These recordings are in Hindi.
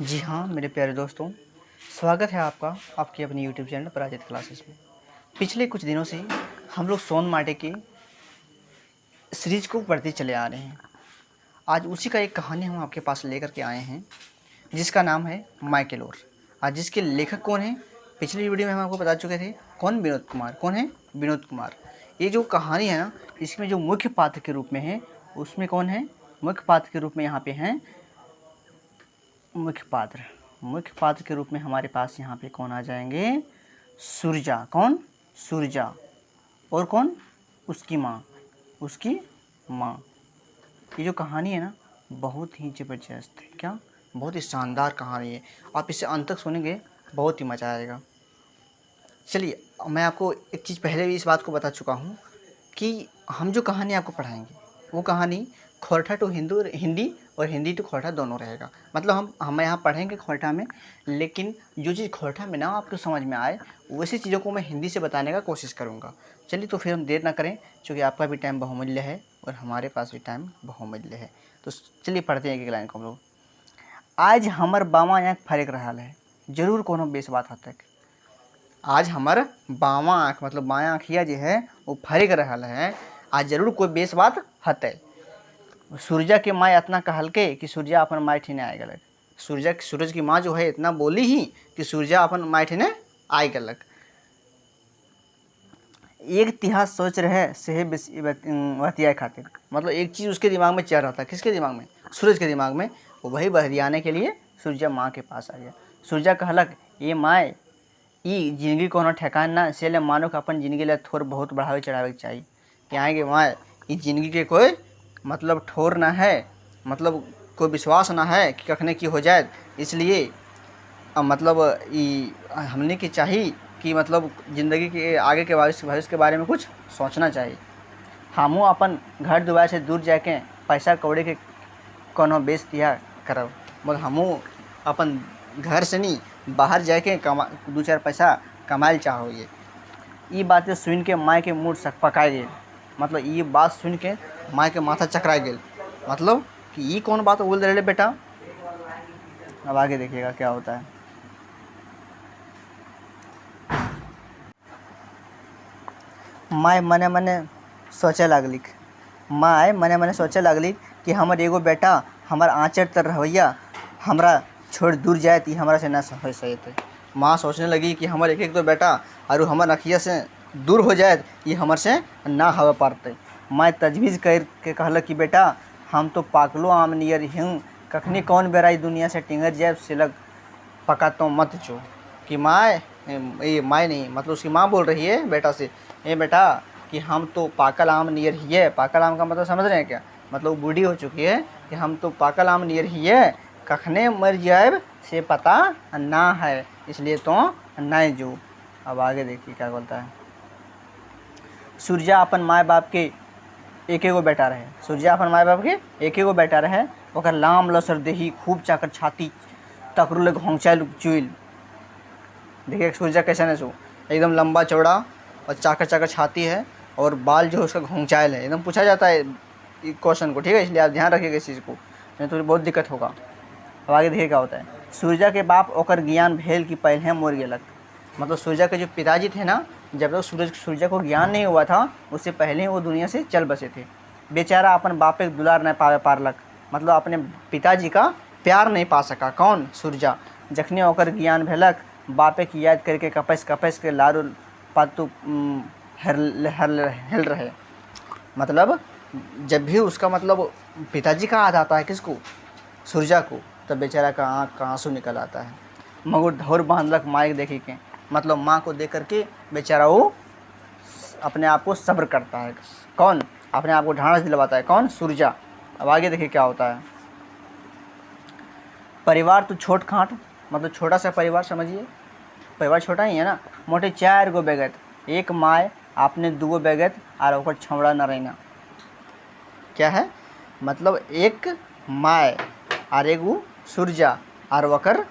जी हाँ मेरे प्यारे दोस्तों, स्वागत है आपका आपके अपने यूट्यूब चैनल पराजित क्लासेस में। पिछले कुछ दिनों से हम लोग सोन माटे की सीरीज को पढ़ते चले आ रहे हैं। आज उसी का एक कहानी हम आपके पास लेकर के आए हैं जिसका नाम है माइकेल। आज जिसके लेखक कौन हैं, पिछली वीडियो में हम आपको बता चुके थे। कौन? विनोद कुमार। कौन है? विनोद कुमार। ये जो कहानी है ना, इसमें जो मुख्य पात्र के रूप में है उसमें कौन है? मुख्य पात्र के रूप में यहाँ पे हैं मुख्य पात्र के रूप में हमारे पास यहाँ पे कौन आ जाएंगे? सुरजा। कौन? सुरजा। और कौन? उसकी माँ। ये जो कहानी है ना, बहुत ही ज़बरदस्त है। क्या? बहुत ही शानदार कहानी है। आप इसे अंत तक सुनेंगे, बहुत ही मज़ा आएगा। चलिए, मैं आपको एक चीज़ पहले भी इस बात को बता चुका हूँ कि हम जो कहानी आपको पढ़ाएंगे वो कहानी खोरठा टू हिंदी और हिंदी टू खोरठा दोनों रहेगा। मतलब हम यहाँ पढ़ेंगे खोरठा में, लेकिन जो चीज़ खोरठा में ना आपको समझ में आए वैसी चीज़ों को मैं हिंदी से बताने का कोशिश करूँगा। चलिए, तो फिर हम देर ना करें, क्योंकि आपका भी टाइम बहुमूल्य है और हमारे पास भी टाइम बहुमूल्य है। तो चलिए पढ़ते हैं एक लाइन को हम लोग। आज हमर बामा आँख फरक रहा है, जरूर कोनो बेस बात हद तक। आज हमार बामा आँख मतलब बायाँ आँखिया जो है वो फरक रहा है, आज जरूर कोई बेस बात हतै। सूरजा के माँ इतना कहलके कि सूरजा अपन माय ठिने आए गलक। सूरज की माँ जो है इतना बोली ही कि सूरजा अपन माय ठिने आए गलक। एक तिहास सोच रहे से बहतिया खातिर, मतलब एक चीज़ उसके दिमाग में चल रहा था। किसके दिमाग में? सूरज के दिमाग में। वो वही बहरियाने के लिए सूरजा माँ के पास आ गया। सूरजा कहलक, ये माय ई जिंदगी कोनो ठेकान ना, इसलिए मानो कि अपन जिंदगी ला थोड़ बहुत बढ़ावे चढ़ावे के चाहिए। यहाँ के माय ई जिंदगी के कोई मतलब ठोर ना है, मतलब कोई विश्वास ना है कि कखने की हो जाए। इसलिए मतलब ई हमने की चाहिए कि मतलब ज़िंदगी के आगे के भविष्य के बारे में कुछ सोचना चाहिए। हमू अपन घर दुआर से दूर जाके पैसा कौड़ी के कोनो बेच दिया करब, मतलब हमू अपन घर से नहीं बाहर जाके दो चार पैसा कमाए चाहो। ये बातें सुन के माँ के मूड सकपकाए गए। मतलब ये बात सुन के माँ के माथा चकराए गए, मतलब कि ये कौन बात बोल रहे बेटा। अब आगे देखिएगा क्या होता है। माय मने मने सोचे लागली कि हमर एगो बेटा हमर आँचर तर रवैया हमरा छोड़ दूर जाए तो हमरा से ना हो सके। माँ सोचने लगी कि हमर एक तो बेटा और हमर अखिया से दूर हो जाए, ये हमर से ना हवे पारते। माँ तजवीज़ कर के कहल कि बेटा हम तो पाकलो आम नियर हूँ, कखनी कौन बेरा दुनिया से टिंगर जाए सिलक पका तो मत जो। कि माँ, ये माँ नहीं मतलब उसकी माँ बोल रही है बेटा से, ए बेटा कि हम तो पाकल आम नियर ही है। पाकल आम का मतलब समझ रहे हैं क्या? मतलब बूढ़ी हो चुकी है कि हम तो पाकल आम नियर ही है, कखने मर जाए से पता ना है, इसलिए तो नहीं जो। अब आगे देखिए क्या बोलता है। सूरजा अपन माँ बाप के एक एगो बेटा रहे। सूरजा अपन माँ बाप के एक एगो बेटा रहे। ओकर लाम लसर देही खूब चाकर छाती तकरू लग होंचाइल चुइल। देखिए सूरजा कैसा है, सो एकदम लंबा चौड़ा और चाकर चाकर छाती है और बाल जो है उसका घोंचाइल है। एकदम पूछा जाता है क्वेश्चन को, ठीक है, इसलिए आप ध्यान रखिएगा इस चीज़ को, नहीं तो बहुत दिक्कत होगा। अब आगे देखिए क्या होता है। सूरजा के बाप ओकर ज्ञान भेल कि पहले मोर गेलक। मतलब सूरजा के जो पिताजी थे ना, जब तक सूरजा को ज्ञान नहीं हुआ था उससे पहले वो दुनिया से चल बसे थे। बेचारा अपन बापे के दुलार नहीं पावे पारलक, मतलब अपने पिताजी का प्यार नहीं पा सका। कौन? सूरजा। जखने ओकर ज्ञान भेलक, बापे की याद करके कपस कपस के लारू पातू हेल रहे। मतलब जब भी उसका मतलब पिताजी का याद आता है किसको? सूरजा को, तब बेचारा का आँख का आंसू निकल आता है। मगर धौर बांधलक माइक देखे के, मतलब माँ को देख करके बेचारा वो अपने आप को सब्र करता है। कौन? अपने आप को ढांढस दिलवाता है। कौन? सूरजा। अब आगे देखिए क्या होता है। परिवार तो छोट खाट, मतलब छोटा सा परिवार समझिए, परिवार छोटा ही है ना। मोटे 4 गो बेगत, एक माय आपने 2 गो बेगत और ओकर छमड़ा न रहना। क्या है? मतलब एक माय और एगो सूरजा और ओकर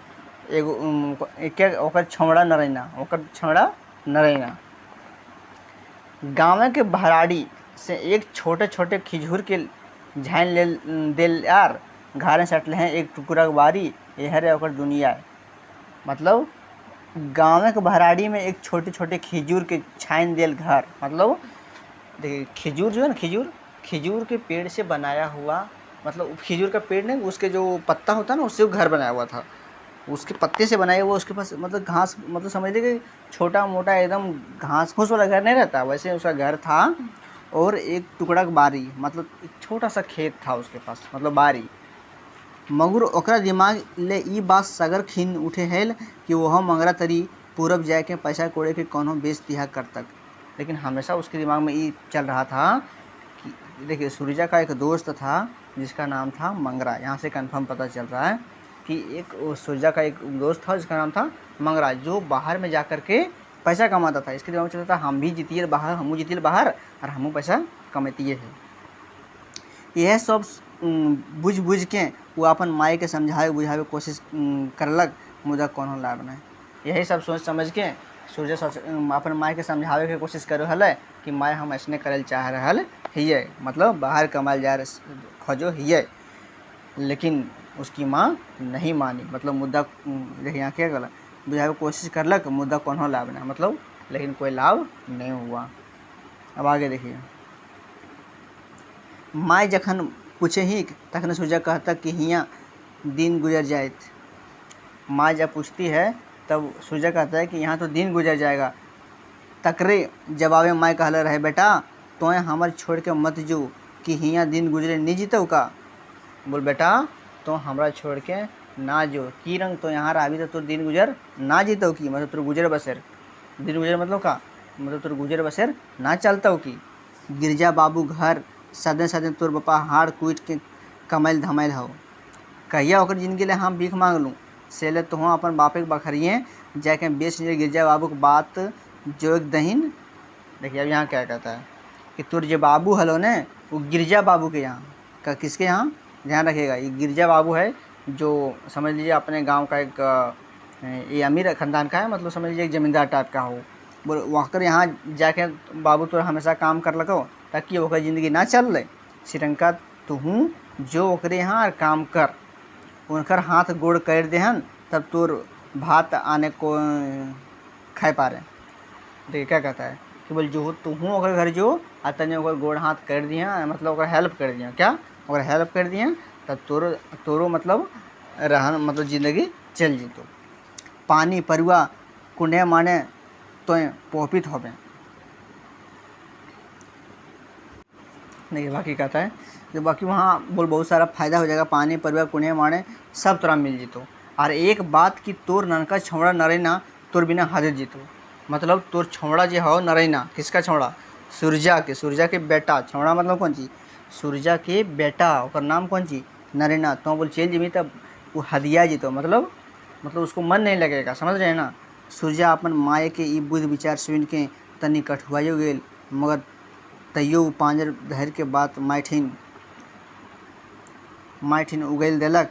एगो ओकर छमड़ा न रहना। गाँव के भराड़ी से एक छोटे खिजूर के झाइन ले दिल यार, घारे सटले हैं एक टुकड़ा बारी, यह रे ओकर दुनिया है। मतलब गाँव के भराड़ी में एक छोटे छोटे खिजूर के छाइन दियल घर, मतलब देखिए खिजूर जो है ना, खिजूर के पेड़ से बनाया हुआ, मतलब खिजूर का पेड़ नहीं, उसके जो पत्ता होता है ना उससे वो घर बनाया हुआ था, उसके पत्ते से बनाया हुआ। उसके पास मतलब घास, मतलब समझ लीजिए कि छोटा मोटा एकदम घास फूस वाला घर नहीं रहता, वैसे उसका घर था। और एक टुकड़ा बारी, मतलब एक छोटा सा खेत था उसके पास, मतलब बारी। मगर ओकरा दिमाग ले ई बात सगर खीन उठे हेल कि वह मंगरा तरी पूरब जाए के पैसा कोड़े के कोनो बेच तिहा कर तक। लेकिन हमेशा उसके दिमाग में ये चल रहा था कि देखिए सूरजा का एक दोस्त था जिसका नाम था मंगरा। यहाँ से कंफर्म पता चल रहा है कि एक सूरजा का एक दोस्त था जिसका नाम था मंगरा, जो बाहर में जा कर के पैसा कमाता था। इसके दिमाग में चलता था हम भी जीतिए बाहर, हमू जीतिए बाहर और हमू पैसा कमेतिए है। यह सब बुझ बुझ के वो अपन माई के समझावे बुझावे कोशिश करलक, मुदा कोनो लाभ नहीं। यही सब सोच समझ के सूर्य अपन माई के समझावे के कोशिश कर रहा है कि माई हम ऐसने करल चाह रहा हिये, मतलब बाहर कमाल जा खोजो हिये। लेकिन उसकी माँ नहीं मानी, मतलब मुद्दा यहाँ क्या गलत बुझावे कोशिश करलक, मुद्दा कोनो लाभ नहीं, मतलब लेकिन कोई लाभ नहीं हुआ। अब आगे देखिए। माई जखन पूछे ही तखन सूरजा कहता कि हियाँ दिन गुजर जाए। माँ जब पूछती है तब सूरजा कहता है कि यहाँ तो दिन गुजर जाएगा। तकरे जवाबे माँ कहले रहे बेटा तोय हमर छोड़ के मत जो कि हियाँ दिन गुजरे नहीं जीतो का। बोल बेटा तो हमरा छोड़ के ना जो की रंग तो यहाँ रही तो तोर दिन गुजर ना जीतो की, मतलब तोर गुजर बसर, दिन गुजर मतलब का, मतलब तोर गुजर बसर ना चलता की। गिरजा बाबू घर सदे सदे तोर बापा हाड़ कूट के कमैल धमैल हो। कहिया ओकर जिंदगी ले हम भीख मांग लूँ से ले तुम अपन बापे के बखरिए जाके बेच लिए गिरजा बाबू की बात जो एक दहीन। देखिए अब यहाँ क्या कहता है कि तोर जो बाबू हलो ने वो गिरजा बाबू के यहाँ का, किसके यहाँ ध्यान रखिएगा, ये गिरजा बाबू है जो समझ लीजिए अपने गांव का एक ये अमीर ख़ानदान का है, मतलब समझ लीजिए एक ज़मींदार टाइप का हो। बोल वहाँ यहाँ जाके बाबू तो हमेशा काम कर लको ताकि ओकर ज़िंदगी ना चल रहे। श्रीलंका तुहूँ जो ओकरे यहाँ काम कर, उनकर हाथ गोड़ कर देहन तब तोर भात आने को खाए पा रहे। देखिए क्या कहता है कि बोल जो तुहूँ ओकर घर जो आ तने ओकर गोड़ हाथ कर दिया, मतलब ओकर हेल्प कर दिया, क्या ओकर हेल्प कर दिया तब तोरो मतलब रहन, मतलब ज़िंदगी चल जीतो। पानी परुआ कुंडे माने तो पोपित होवे। देखिए बाकी कहता है कि बाकी वहाँ बोल बहुत सारा फ़ायदा हो जाएगा, पानी परुआ कुंडे माने सब तोरा मिल जीतो। और एक बात कि तोर ननका छौड़ा नरैना तोर बिना हाजिर जीतो, मतलब तोर छौड़ा जो हो नरैना, किसका छौड़ा, सूरजा के बेटा। छौड़ा मतलब कौन चीज, सूरजा के बेटा, ओकर नाम कौन चीज नरैना। तो बोल चल जीबी तब वो हदिया जीतो, मतलब उसको मन नहीं लगेगा, समझ रहे हैं ना। सूरजा अपन माए के ई बुद्ध विचार सुन के तनी कठुआइयो गेल, मगर तैयो पांजर धर के बात माइठिन उगैल देलक।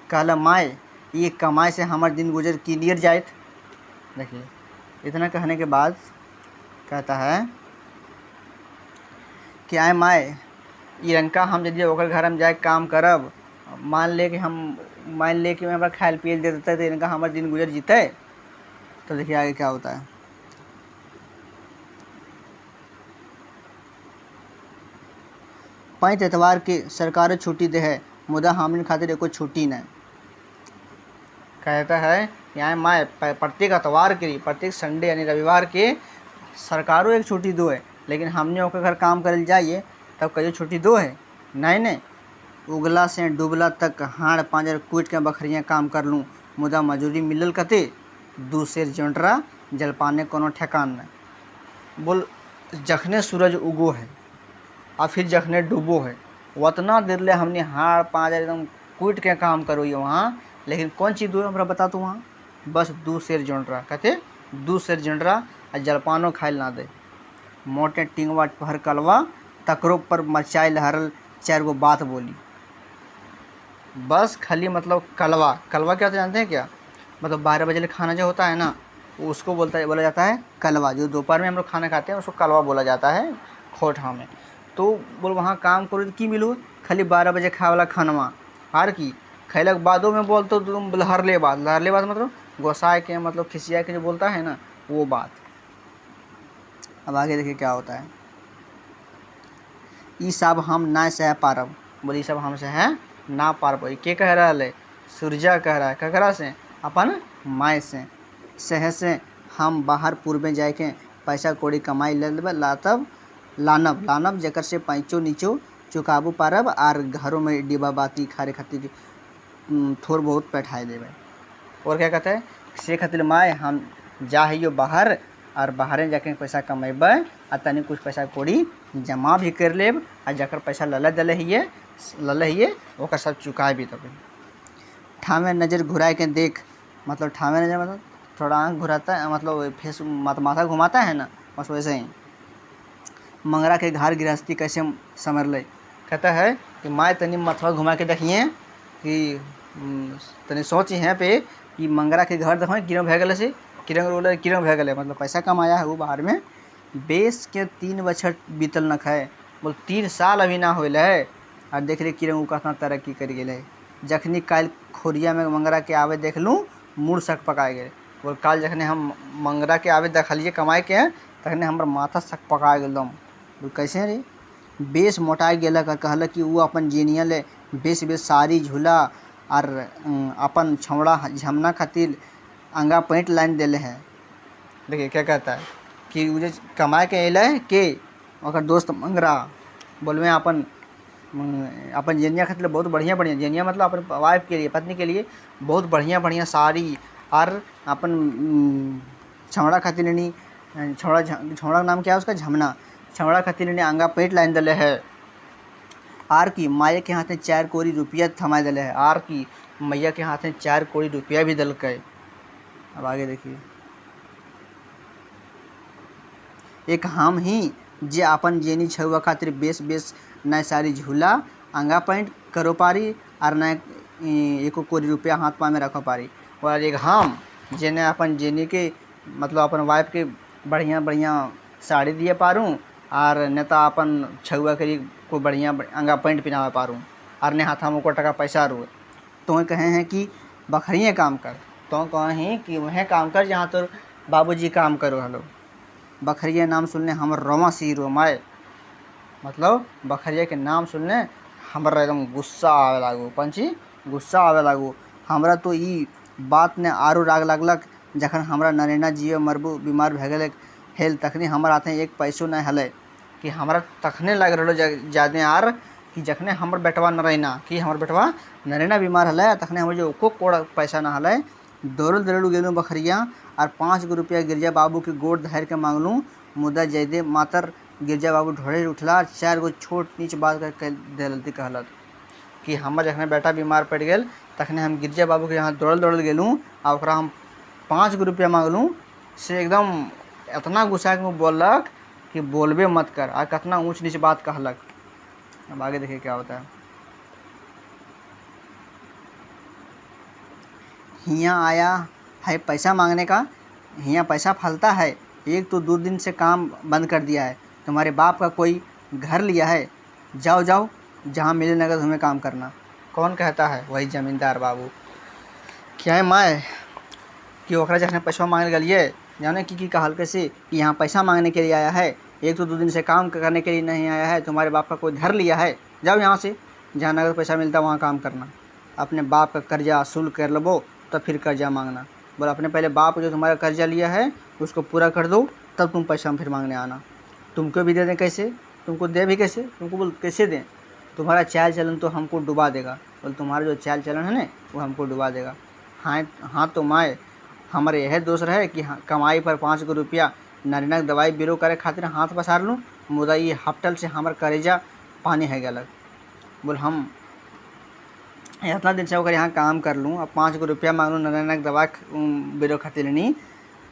कहला माए ये कमाई से हमार दिन गुजर क्लियर जायत। देखिए इतना कहने के बाद कहता है कि आए माए इनका हम यदि ओकर घर हम जाके काम करब, मान ले कि हमारा खायल पियल दे देते तो इनका हमारे दिन गुजर जीते। तो देखिए आगे क्या होता है। पाँच एतवार के सरकार छुट्टी दे है, मुदा हमने खातिर एको छुट्टी नहीं। कहता है यहाँ माए प्रत्येक एतवार के, प्रत्येक संडे यानी रविवार के सरकारों एक छुट्टी दो है, लेकिन हमने ओकर घर काम करल जाइए तब कहियो छुट्टी दो है नहीं। उगला से डूबला तक हाड़ पांजर कूट के बखरियाँ काम कर लूँ, मुदा मजूरी मिलल कते दू शेर जोंटरा जलपाने कोनो ठेकान नहीं। बोल जखने सूरज उगो है और फिर जखने डूबो है उतना देर ले हमने हाड़ पांजर एकदम कूट के काम करो ये वहाँ, लेकिन कौन चीज़ दो हमरा बता तो वहाँ बस दू शेर जोंटरा, कहते दू शेर जोंटरा और जलपानो खाइल ना दे। मोटे टिंगवा पहर कलवा तकरो पर मचाई लहरल चार गो बात बोली। बस खाली मतलब कलवा क्या होता है जानते हैं क्या, मतलब 12 बजे खाना जो होता है ना उसको बोला जाता है कलवा। जो दोपहर में हम लोग खाना खाते हैं उसको कलवा बोला जाता है खोठा में। तो बोल वहाँ काम करो तो की मिलो, खाली 12 बजे खाए वाला खानवा, आर की खैलक बादों में बोलते हो तुम लहरले बात। लहरले बात मतलब गोसाए के, मतलब खिसिया के जो बोलता है ना, वो बात। अब आगे देखिए क्या होता है। ई सब हम ना सह पारब, बोले ई सब हमसे है ना पारब। के कह रहा है? सूर्या कह रहा है। ककरा से? अपन माय से। सह से हम बाहर पूर्वे जाए के पैसा कौड़ी कमाई ले लेब, लातब लानब लानब जकर से पैंचो नीचो चुकाबू पारब, आर घरों में डिब्बा बाती खारे खातिर थोड़ बहुत बैठाए देवे। और क्या कहते हैं? से खातिर माय हम जा हियो बाहर, और बाहरे जाके पैसा कमेब, आ तनी कुछ पैसा कौड़ी जमा भी कर लेब, आ जकर पैसा लले दले हिए ओकर सब चुकाए भी तब। ठामे नज़र घुराए के देख, मतलब ठामे नज़र मतलब थोड़ा आँख घुराता है, मतलब फेस माथा घुमाता है ना, बस वैसे ही। मंगरा के घर गृहस्थी कैसे समझ ले? कहता है कि माँ तनी मथवा घुमा के देखिए कि तनी सोच यहाँ पे कि मंगरा के घर देखो किरण भे गले से, किरण भे गले, मतलब पैसा कमाया है वो बाहर में। बेस के 3 बछर बीतल न खाए, बोल 3 साल अभी ना होल है, और देख रहे किरण कितना तरक्की कर गए। जखनी काल खोरिया में मंगरा के आवे देख लूँ, मुड़ सक पकाए गए। बोल काल जखने हम मंगरा के आवे देखलिए कमाए के, तखने हमार माथा सक पका एकदम। कैसे रे? बेस मोटाई गेलक और कहलक कि वो अपन जेनिया ले बेस साड़ी झूला और अपन छौड़ा झमना खातिर अंगा पैंट लाइन देले हैं। देखिए क्या कहता है कि वो जो कमाए के अल के ओकर दोस्त मंगरा, बोलवे अपन जेनिया खातिर बहुत बढ़िया जेनिया, मतलब अपन वाइफ के लिए, पत्नी के लिए बहुत बढ़िया साड़ी, और अपन छौड़ा खातिर नहीं, छौड़ा नाम क्या है उसका? झमना। छौड़ा खातिर ने अंगा पेट लाइन दले है, आर की माया के हाथ में 4 कोड़ी रुपया थमा दले है, आर की मैया के हाथ में 4 कोड़ी रुपया भी दल के। अब आगे देखिए। एक हम ही जे अपन जेनी छुआ खातिर बेस न सारी झूला अंगा पैंट करो पारी, और न एको कोड़ी रुपया हाथ पा में रखो पारी। और एक हम जेने अपन जेनी के, मतलब अपन वाइफ के बढ़िया साड़ी दिए पारूँ, और न तो अपन छुआ के लिए कोई बढ़िया अंगा पैंट पहनावे पारूँ, और ने हाथा में को टका पैसा रू। तो कहे हैं कि बखरिए काम कर, तो कहें कि वह काम कर जहाँ तो बाबूजी काम करो। हलो बखरिया नाम सुनने हमर रोमा सी रोमाए, मतलब बखरिया के नाम सुनने हमरा एकदम गुस्सा आवे लागू। पंची गुस्सा आवे लागू। हमरा तो ई बात ने आरो राग लागलक जखन हमरा नरेना जियो मरबू बीमार भे गेल हेल, तखनी हमार हाथे एक पैसो नहीं हले, कि हमरा तखने लग रहा ज़्यादा आर कि जखने हमर बेटवा नरेना, कि हमर बेटवा नरेना बीमार हले, तखने हमर जो एको कोड़ा पैसा ना हले। दौड़ल गेलूँ बखरिया, और 5 गो रुपया गिरजा बाबू के गोड़ धर के मांगलूँ, मुद्दा जयदे मातर गिरजा बाबू ढोड़े उठला, 4 गो छोट नीच बात कर दलती कहलत कि हमर जखने बेटा बीमार पड़ गए, तखने हम गिरजा बाबू के यहाँ दौड़ल गेलूँ, और ओकरा हम 5 गो रुपया मांगलूँ। से एकदम इतना गुस्सा के बोलक कि बोलबे मत कर, और कितना ऊँच नीच बात कहलक। अब आगे देखिए क्या होता है। हियाँ आया है पैसा मांगने का, हियाँ पैसा फलता है। एक तो 2 दिन से काम बंद कर दिया है, तुम्हारे बाप का कोई घर लिया है, जाओ जहाँ मिले नगद तुम्हें काम करना। कौन कहता है? वही जमींदार बाबू। क्या है माए कि ओकरा जखने पैसा मांगे गलिए, जाने की कहल कैसे कि यहाँ पैसा मांगने के लिए आया है, एक तो 2 दिन से काम करने के लिए नहीं आया है, तुम्हारे बाप का कोई घर लिया है, जाओ यहाँ से जहाँ नगद पैसा मिलता है वहाँ काम करना। अपने बाप का कर्जा असूल कर लो तो फिर कर्जा मांगना। बोला अपने पहले बाप जो तुम्हारा कर्जा लिया है उसको पूरा कर दो, तब तुम पैसा फिर मांगने आना। तुमको भी दे दें कैसे? तुमको दे भी कैसे? तुमको बोल कैसे दें? तुम्हारा चाल चलन तो हमको डुबा देगा। बोल तुम्हारा जो चाल चलन है ना वो हमको डुबा देगा। हाँ तो माए हमारे यह दोष रहे कि कमाई पर 5 गो रुपया नरीनक दवाई बीरो करे खातिर हाथ पसार लूँ, मुदा ये हफ्तल से हमार करेजा पानी है गलत। बोल हम इतना दिन से होकर यहाँ काम कर लूँ, अब 5 गो रुपया मांग लूँ नरीनक दवा बीरो खातिर नहीं,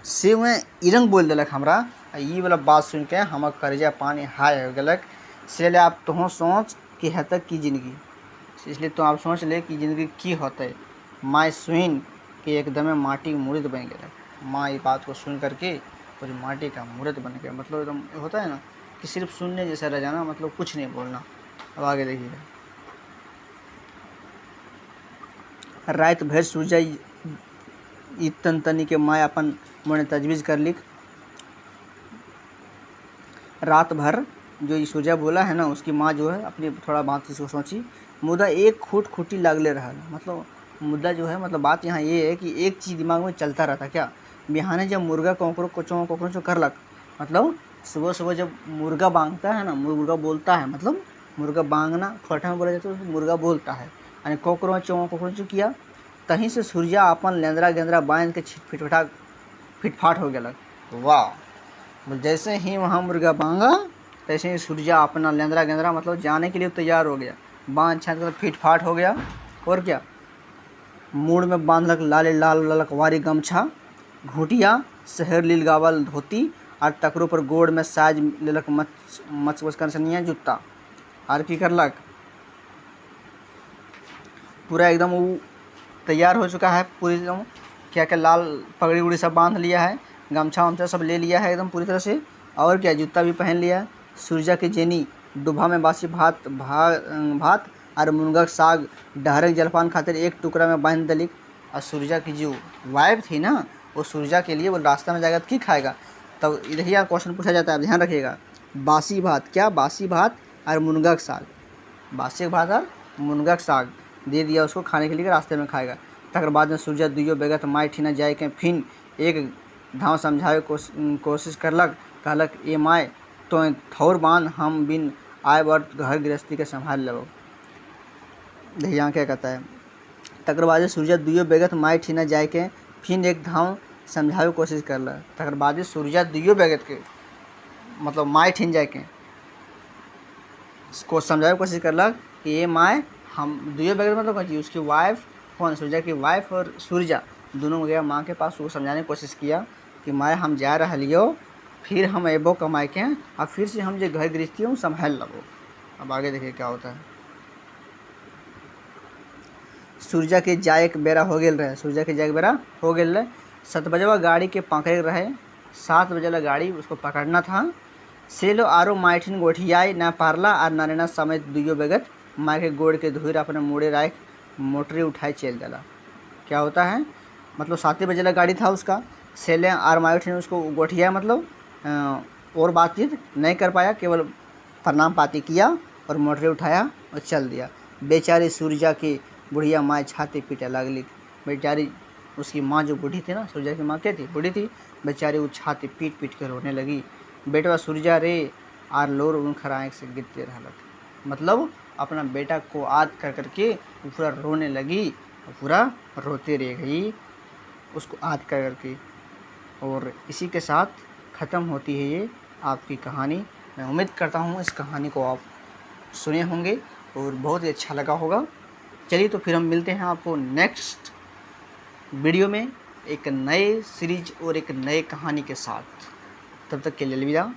से मैं इरंग बोल दिलक हमरा। ये वाला बात सुन के हमार करेजा पानी हाय हो गलक। इसलिए आप तुम सोच कि है तक की ज़िंदगी, इसलिए तो आप सोच ले कि ज़िंदगी की होते। माँ सुन कि एकदम माटी मूर्त बन गया। माँ ये बात को सुन करके कुछ माटी का मूर्त बन गया, मतलब एकदम होता है ना कि सिर्फ सुनने जैसा रह जाना, मतलब कुछ नहीं बोलना। अब आगे देखिए। रात भर सूर्या इतन तनी के माय अपन मोने तजवीज़ कर लिख। रात भर जो ये सूर्या बोला है ना, उसकी माँ जो है अपनी थोड़ा बात इसको सोची, मुद्दा एक खूट खूटी लागले रहा। मतलब मुद्दा जो है, मतलब बात यहाँ ये है कि एक चीज़ दिमाग में चलता रहता क्या, बिहाने जब मुर्गा कोकरो कोचो करलक, मतलब सुबह सुबह जब मुर्गा बांगता है ना, मुर्गा बोलता है, मतलब मुर्गा बांगना फटा में बोला जाता है, तो मुर्गा बोलता है, यानी कोकरो चो किया, तहीं से सूर्या अपन लेंदरा गेंदरा बांध के फिटफाट हो गया। वाह, जैसे ही वहाँ मुर्गा बांगा तैसे ही सूर्या अपना लेंदरा गेंदरा मतलब जाने के लिए तैयार हो गया, बांध छान कर फिटफाट हो गया। और क्या, मूड में बांधलक लाल लाल ललकवारी गमछा, घूटिया शहर लील गावल धोती, और तकरो पर गोड़ में साज लेलक मच करसनिया जूता। और की करलक, पूरा एकदम वो तैयार हो चुका है, पूरी एकदम क्या क्या लाल पगड़ी उड़ी सब बांध लिया है, गमछा वमछा सब ले लिया है एकदम पूरी तरह से। और क्या, जूता भी पहन लिया है। सूर्या के जेनी डुब्बा में बासी भात और मुनगा साग डहरक जलपान खातिर एक टुकड़ा में बांध दलिक। और सूर्या की जो वाइफ थी ना, वो सूर्या के लिए वो रास्ता में जाएगा तो क्या खाएगा, तब इधर ही क्वेश्चन पूछा जाता है, ध्यान रखिएगा। बासी भात, क्या बासी भात और मुनगा का साग, बासी भात और मुनगा का साग दे दिया उसको खाने के लिए, रास्ते में खाएगा। तकर बाद में सूर्या दुइयो बेगत माय ठीना जाए के फिर एक धाव समझावे कोशिश करलक, कहलक ए माय तो थौर बांध, हम बिन आए बर घर गृहस्थी के संभाल लेबो। यहाँ क्या कहता है, तकर बाद सूर्या दुइयो बेगत माय ठीना जाए के फिर एक धाव समझावे कोशिश करलक। तकर बाद सूर्या दुइयो बेगत के मतलब माय ठीन जाए के को समझावे कोशिश करलक कि ये माय हम दुइयो बेगत मतलब कि उसकी वाइफ कौन, सूर्या की वाइफ और सूर्या दोनों गया माँ के पास, वो समझाने की कोशिश किया कि माय हम जा रहियो, फिर हम एबो कमाए के और फिर से हम जो घर गृहस्थी हूँ संभाल लेबो। अब आगे देखिए क्या होता है। सूर्या के जाए के बेरा हो गेल रहे, सूर्या के जाए के बेरा हो गेल रहे, 7 बजे गाड़ी के पकड़े रहे, 7 बजे गाड़ी उसको पकड़ना था। सेलो आरो माइठिन गोठियाई ना पारला और नारेना समेत दुइयो बेगत माँ के गोड़ के धुर अपने मुड़े राख मोटरी उठाए चल दिला। क्या होता है, मतलब 7 बजे गाड़ी था उसका, सेले और माइठिन उसको गोठिया मतलब और बातचीत नहीं कर पाया, केवल प्रणाम पाती किया और मोटरी उठाया और चल दिया। बेचारी सूर्या की बुढ़िया माँ छाती पीटे लगली। बेचारी उसकी माँ जो बूढ़ी थी ना, सूर्या की माँ क्या थी, बूढ़ी थी, बेचारी वो छाती पीट पीट कर रोने लगी। बेटवा सूर्या रे आर लोर उनखर आँख से गिरते रहलक, मतलब अपना बेटा को याद कर करके वो पूरा रोने लगी और पूरा रोते रह गई उसको याद कर करके। और इसी के साथ ख़त्म होती है ये आपकी कहानी। मैं उम्मीद करता हूँ इस कहानी को आप सुने होंगे और बहुत ही अच्छा लगा होगा। चलिए तो फिर हम मिलते हैं आपको नेक्स्ट वीडियो में एक नए सीरीज और एक नए कहानी के साथ। तब तक के लिए अलविदा।